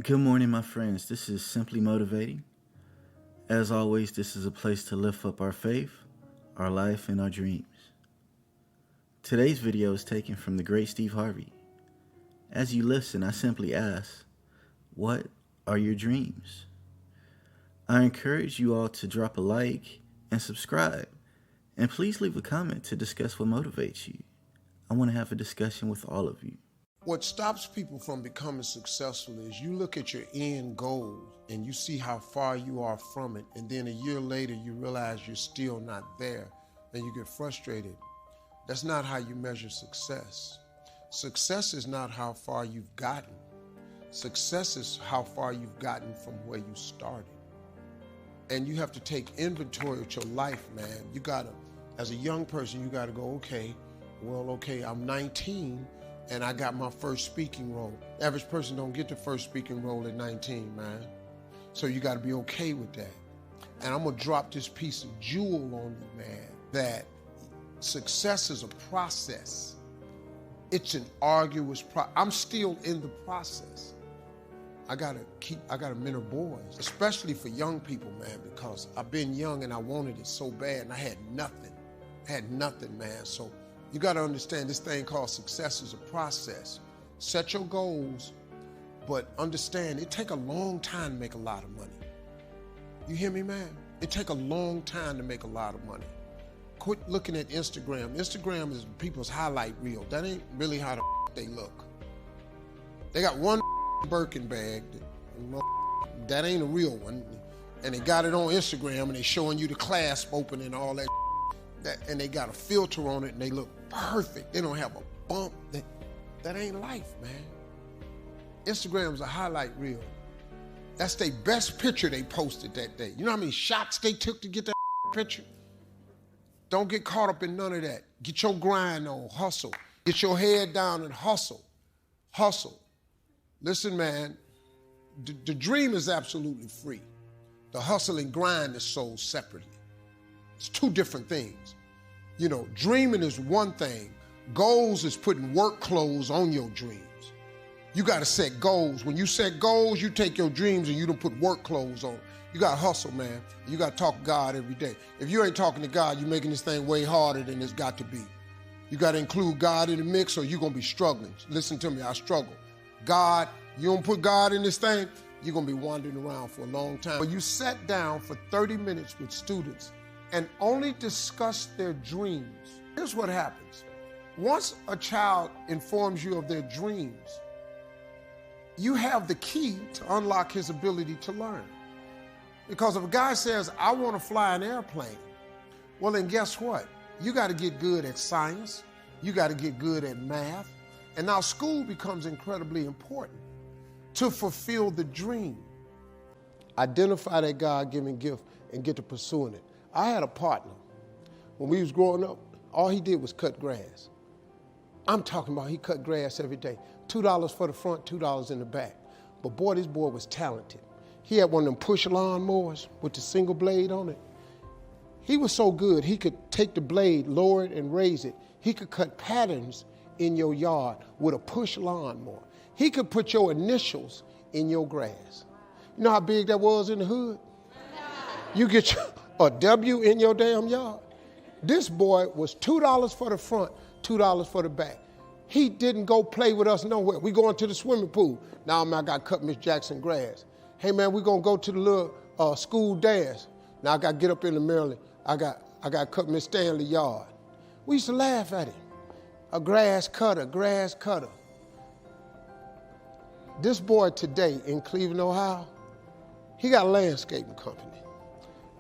Good morning, my friends. This is Simply Motivating. As always, this is a place to lift up our faith, our life, and our dreams. Today's video is taken from the great Steve Harvey. As you listen, I simply ask, what are your dreams? I encourage you all to drop a like and subscribe, and please leave a comment to discuss what motivates you. I want to have a discussion with all of you. What stops people from becoming successful is you look at your end goal and you see how far you are from it, and then a year later you realize you're still not there and you get frustrated. That's not how you measure success. Success is not how far you've gotten. Success is how far you've gotten from where you started. And you have to take inventory of your life, man. You gotta, as a young person, you gotta go, okay, I'm 19 and I got my first speaking role. Average person don't get the first speaking role at 19, man. So you gotta be okay with that. And I'm gonna drop this piece of jewel on you, man, that success is a process. It's an arduous process. I'm still in the process. I gotta mentor boys, especially for young people, man, because I've been young and I wanted it so bad and I had nothing, man. So you gotta understand this thing called success is a process. Set your goals, but understand it take a long time to make a lot of money. You hear me, man? It take a long time to make a lot of money. Quit looking at Instagram. Instagram is people's highlight reel. That ain't really how they look. They got one Birkin bag, that ain't a real one, and they got it on Instagram and they showing you the clasp open and all that, and they got a filter on it and they look perfect. They don't have a bump. That ain't life, man. Instagram's a highlight reel. That's their best picture they posted that day. You know how many shots they took to get that picture? Don't get caught up in none of that. Get your grind on, hustle. Get your head down and hustle. Hustle. Listen, man, the dream is absolutely free. The hustle and grind is sold separately. It's two different things. You know, dreaming is one thing. Goals is putting work clothes on your dreams. You got to set goals. When you set goals, you take your dreams and you don't put work clothes on. You got to hustle, man. You got to talk to God every day. If you ain't talking to God, you're making this thing way harder than it's got to be. You got to include God in the mix or you're going to be struggling. Listen to me, I struggle. God, you don't put God in this thing, you're going to be wandering around for a long time. When you sat down for 30 minutes with students and only discuss their dreams, here's what happens. Once a child informs you of their dreams, you have the key to unlock his ability to learn. Because if a guy says, I want to fly an airplane, well, then guess what? You got to get good at science. You got to get good at math. And now school becomes incredibly important to fulfill the dream. Identify that God-given gift and get to pursuing it. I had a partner. When we was growing up, all he did was cut grass. I'm talking about he cut grass every day. $2 for the front, $2 in the back. But boy, this boy was talented. He had one of them push lawnmowers with the single blade on it. He was so good, he could take the blade, lower it, and raise it. He could cut patterns in your yard with a push lawnmower. He could put your initials in your grass. You know how big that was in the hood? You get a W in your damn yard. This boy was $2 for the front, $2 for the back. He didn't go play with us nowhere. We going to the swimming pool. Now, man, I got to cut Miss Jackson grass. Hey, man, we going to go to the little school dance. Now, I got to get up in the Maryland. I got to cut Miss Stanley yard. We used to laugh at him. A grass cutter. This boy today in Cleveland, Ohio, he got a landscaping company.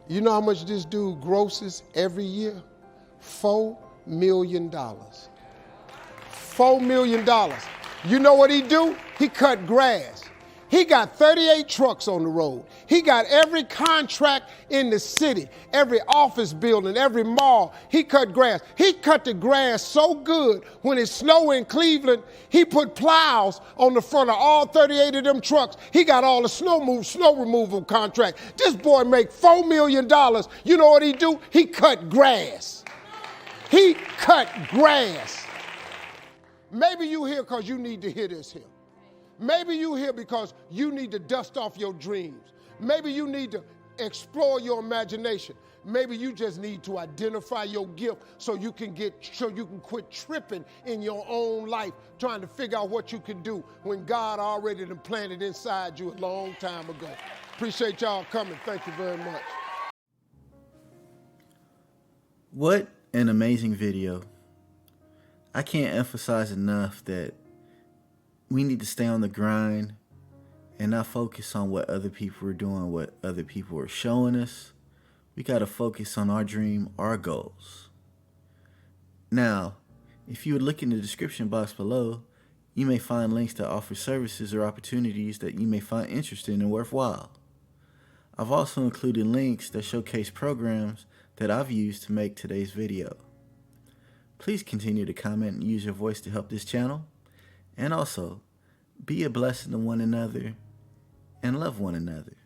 You know how much this dude grosses every year? $4 million. $4 million. You know what he do? He cut grass. He got 38 trucks on the road. He got every contract in the city, every office building, every mall. He cut grass. He cut the grass so good when it snowed in Cleveland, he put plows on the front of all 38 of them trucks. He got all the snow removal contract. This boy make $4 million. You know what he do? He cut grass. He cut grass. Maybe you here because you need to hear this here. Maybe you're here because you need to dust off your dreams. Maybe you need to explore your imagination. Maybe you just need to identify your gift so you can quit tripping in your own life, trying to figure out what you can do when God already done planted inside you a long time ago. Appreciate y'all coming. Thank you very much. What an amazing video. I can't emphasize enough that we need to stay on the grind and not focus on what other people are doing, what other people are showing us. We got to focus on our dream, our goals. Now, if you would look in the description box below, you may find links that offer services or opportunities that you may find interesting and worthwhile. I've also included links that showcase programs that I've used to make today's video. Please continue to comment and use your voice to help this channel. And also, be a blessing to one another and love one another.